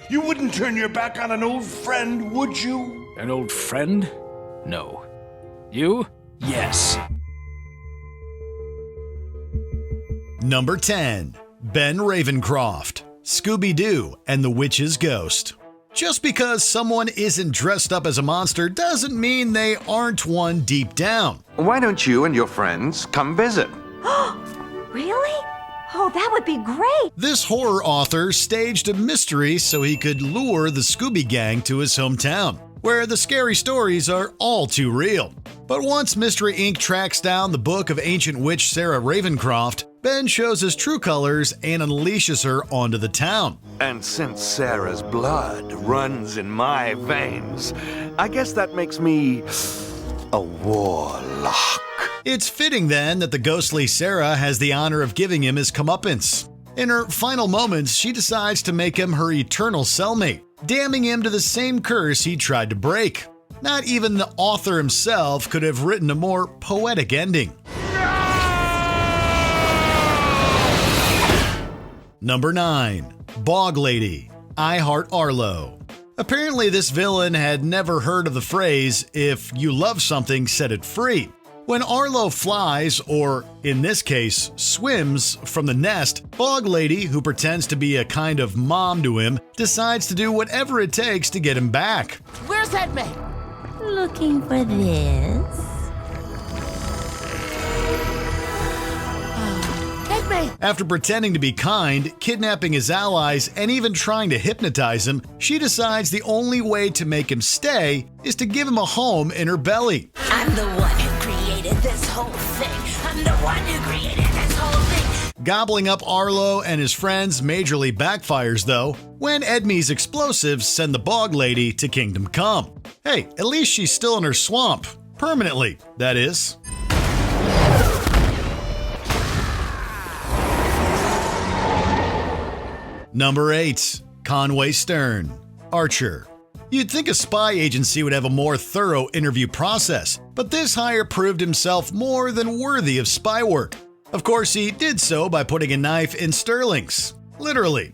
You wouldn't turn your back on an old friend, would you? An old friend? No. You? Yes. Number 10. Ben Ravencroft, Scooby-Doo and the Witch's Ghost. Just because someone isn't dressed up as a monster doesn't mean they aren't one deep down. Why don't you and your friends come visit? Really? Oh, that would be great! This horror author staged a mystery so he could lure the Scooby Gang to his hometown, where the scary stories are all too real. But once Mystery Inc. tracks down the book of ancient witch Sarah Ravencroft, Ben shows his true colors and unleashes her onto the town. And since Sarah's blood runs in my veins, I guess that makes me a warlock. It's fitting then that the ghostly Sarah has the honor of giving him his comeuppance. In her final moments, she decides to make him her eternal cellmate, damning him to the same curse he tried to break. Not even the author himself could have written a more poetic ending. Number 9. Bog Lady, Heart Arlo. Apparently this villain had never heard of the phrase, if you love something, set it free. When Arlo flies, or in this case, swims from the nest, Bog Lady, who pretends to be a kind of mom to him, decides to do whatever it takes to get him back. Where's Edme? Looking for this? Edme! After pretending to be kind, kidnapping his allies, and even trying to hypnotize him, she decides the only way to make him stay is to give him a home in her belly. I'm the one who created this whole thing. I'm the one who created this whole thing. Gobbling up Arlo and his friends majorly backfires though, when Edme's explosives send the Bog Lady to Kingdom Come. Hey, at least she's still in her swamp. Permanently, that is. Number 8. Conway Stern, Archer. You'd think a spy agency would have a more thorough interview process, but this hire proved himself more than worthy of spy work. Of course, he did so by putting a knife in Sterling's. Literally.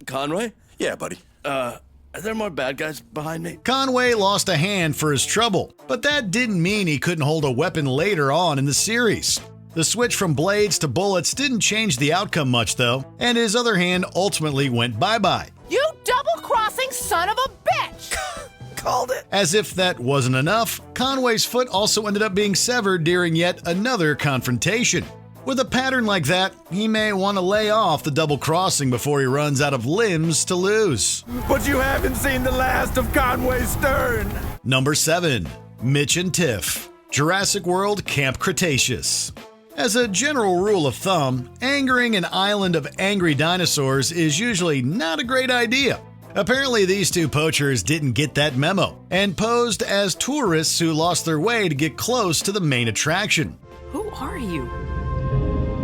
Conway? Yeah, buddy. Are there more bad guys behind me? Conway lost a hand for his trouble, but that didn't mean he couldn't hold a weapon later on in the series. The switch from blades to bullets didn't change the outcome much though, and his other hand ultimately went bye-bye. You double-crossing son of a bitch! Called it. As if that wasn't enough, Conway's foot also ended up being severed during yet another confrontation. With a pattern like that, he may want to lay off the double crossing before he runs out of limbs to lose. But you haven't seen the last of Conway Stern. Number 7. Mitch and Tiff, Jurassic World Camp Cretaceous. As a general rule of thumb, angering an island of angry dinosaurs is usually not a great idea. Apparently these two poachers didn't get that memo and posed as tourists who lost their way to get close to the main attraction. Who are you?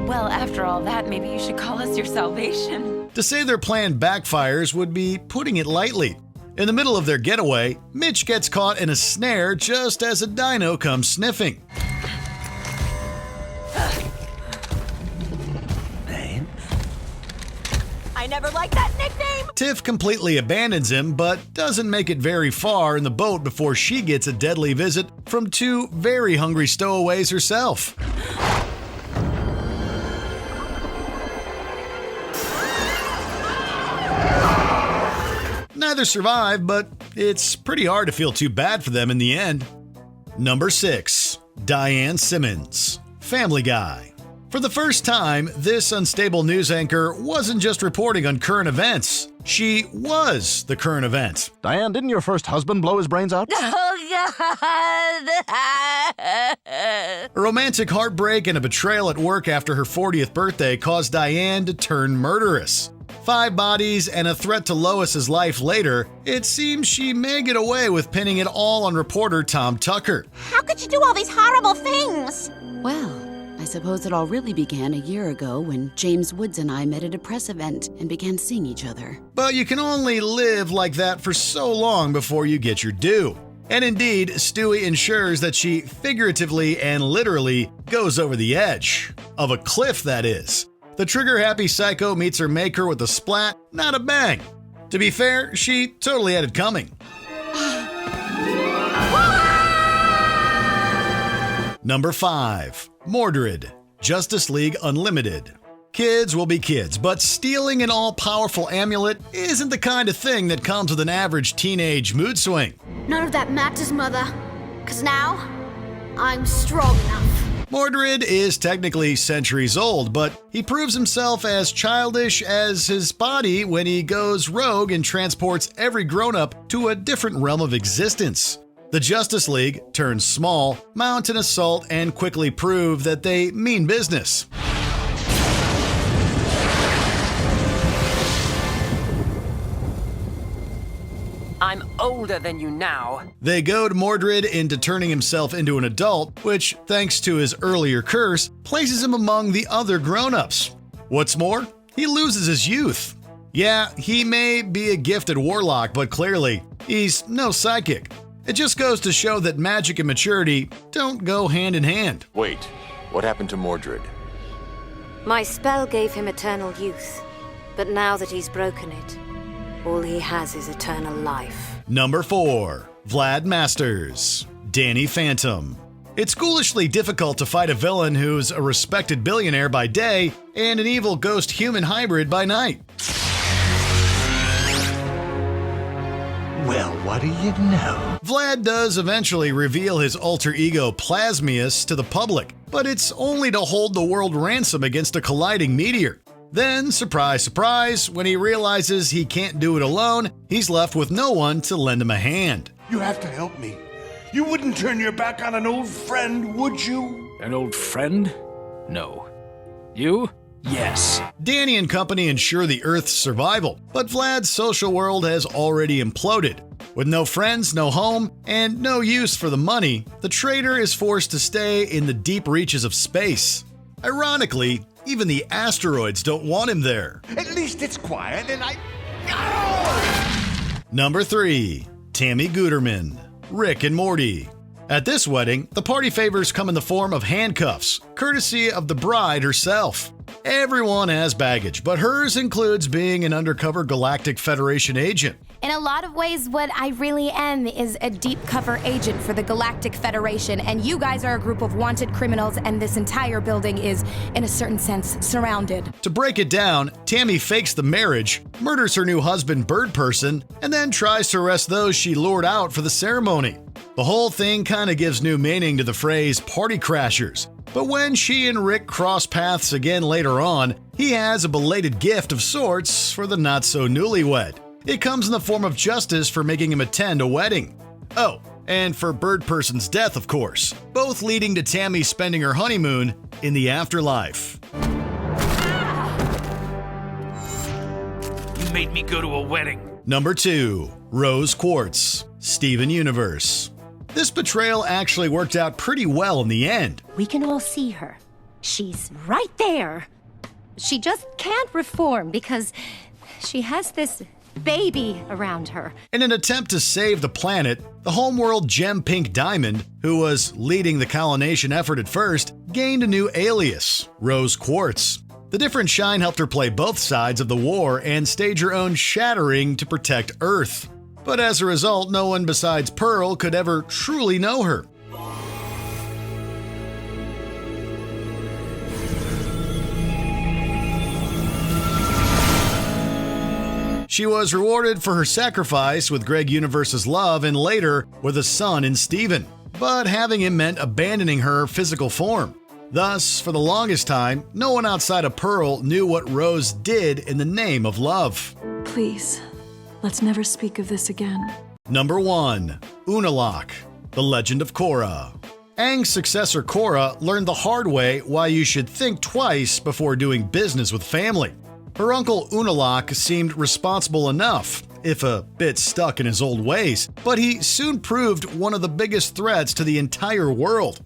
Well, after all that, maybe you should call us your salvation. To say their plan backfires would be putting it lightly. In the middle of their getaway, Mitch gets caught in a snare just as a dino comes sniffing. I never liked that nickname! Tiff completely abandons him, but doesn't make it very far in the boat before she gets a deadly visit from two very hungry stowaways herself. Neither survive, but it's pretty hard to feel too bad for them in the end. Number 6. Diane Simmons, Family Guy. For the first time, this unstable news anchor wasn't just reporting on current events. She was the current event. Diane, didn't your first husband blow his brains out? Oh, God! A romantic heartbreak and a betrayal at work after her 40th birthday caused Diane to turn murderous. 5 bodies and a threat to Lois's life later, it seems she may get away with pinning it all on reporter Tom Tucker. How could you do all these horrible things? Well, I suppose it all really began a year ago when James Woods and I met at a press event and began seeing each other. But you can only live like that for so long before you get your due. And indeed, Stewie ensures that she figuratively and literally goes over the edge. Of a cliff, that is. The trigger-happy psycho meets her maker with a splat, not a bang. To be fair, she totally had it coming. Number 5. Mordred, Justice League Unlimited. Kids will be kids, but stealing an all-powerful amulet isn't the kind of thing that comes with an average teenage mood swing. None of that matters, Mother, 'cause now I'm strong enough. Mordred is technically centuries old, but he proves himself as childish as his body when he goes rogue and transports every grown-up to a different realm of existence. The Justice League turns small, mount an assault, and quickly prove that they mean business. I'm older than you now. They goad Mordred into turning himself into an adult, which, thanks to his earlier curse, places him among the other grown-ups. What's more, he loses his youth. Yeah, he may be a gifted warlock, but clearly, he's no psychic. It just goes to show that magic and maturity don't go hand in hand. Wait, what happened to Mordred? My spell gave him eternal youth, but now that he's broken it, all he has is eternal life. Number 4. Vlad Masters, Danny Phantom. It's ghoulishly difficult to fight a villain who's a respected billionaire by day and an evil ghost-human hybrid by night. Well, what do you know? Vlad does eventually reveal his alter ego Plasmius to the public, but it's only to hold the world ransom against a colliding meteor. Then, surprise, surprise, when he realizes he can't do it alone, he's left with no one to lend him a hand. You have to help me. You wouldn't turn your back on an old friend, would you? An old friend? No. You? Yes. Danny and company ensure the Earth's survival, but Vlad's social world has already imploded. With no friends, no home, and no use for the money, the traitor is forced to stay in the deep reaches of space. Ironically, even the asteroids don't want him there. At least it's quiet and I... Number 3. Tammy Guterman, Rick and Morty. At this wedding, the party favors come in the form of handcuffs, courtesy of the bride herself. Everyone has baggage, but hers includes being an undercover Galactic Federation agent. In a lot of ways, what I really am is a deep cover agent for the Galactic Federation, and you guys are a group of wanted criminals, and this entire building is, in a certain sense, surrounded. To break it down, Tammy fakes the marriage, murders her new husband, Bird Person, and then tries to arrest those she lured out for the ceremony. The whole thing kinda gives new meaning to the phrase party crashers. But when she and Rick cross paths again later on, he has a belated gift of sorts for the not-so-newlywed. It comes in the form of justice for making him attend a wedding. Oh, and for Bird Person's death, of course, both leading to Tammy spending her honeymoon in the afterlife. You made me go to a wedding. Number 2. Rose Quartz, Steven Universe. This betrayal actually worked out pretty well in the end. We can all see her. She's right there. She just can't reform because she has this baby around her. In an attempt to save the planet, the homeworld Gem Pink Diamond, who was leading the colonization effort at first, gained a new alias, Rose Quartz. The different shine helped her play both sides of the war and stage her own shattering to protect Earth. But as a result, no one besides Pearl could ever truly know her. She was rewarded for her sacrifice with Greg Universe's love and later with a son in Steven. But having him meant abandoning her physical form. Thus, for the longest time, no one outside of Pearl knew what Rose did in the name of love. Please, let's never speak of this again. Number 1. Unalaq, The Legend of Korra. Aang's successor Korra learned the hard way why you should think twice before doing business with family. Her uncle Unalaq seemed responsible enough, if a bit stuck in his old ways, but he soon proved one of the biggest threats to the entire world.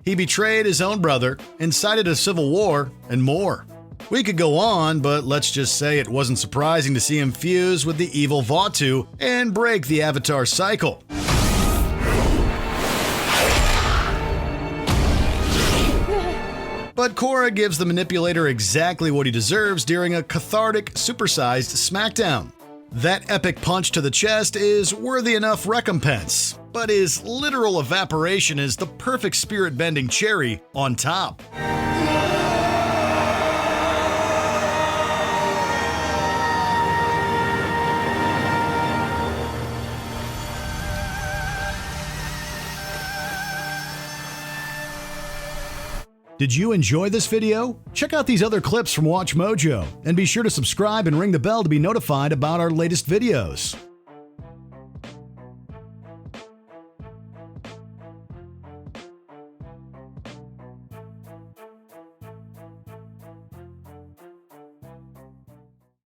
He betrayed his own brother, incited a civil war, and more. We could go on, but let's just say it wasn't surprising to see him fuse with the evil Vatu and break the Avatar cycle. But Cora gives the manipulator exactly what he deserves during a cathartic, supersized smackdown. That epic punch to the chest is worthy enough recompense, but his literal evaporation is the perfect spirit-bending cherry on top. Did you enjoy this video? Check out these other clips from Watch Mojo, and be sure to subscribe and ring the bell to be notified about our latest videos.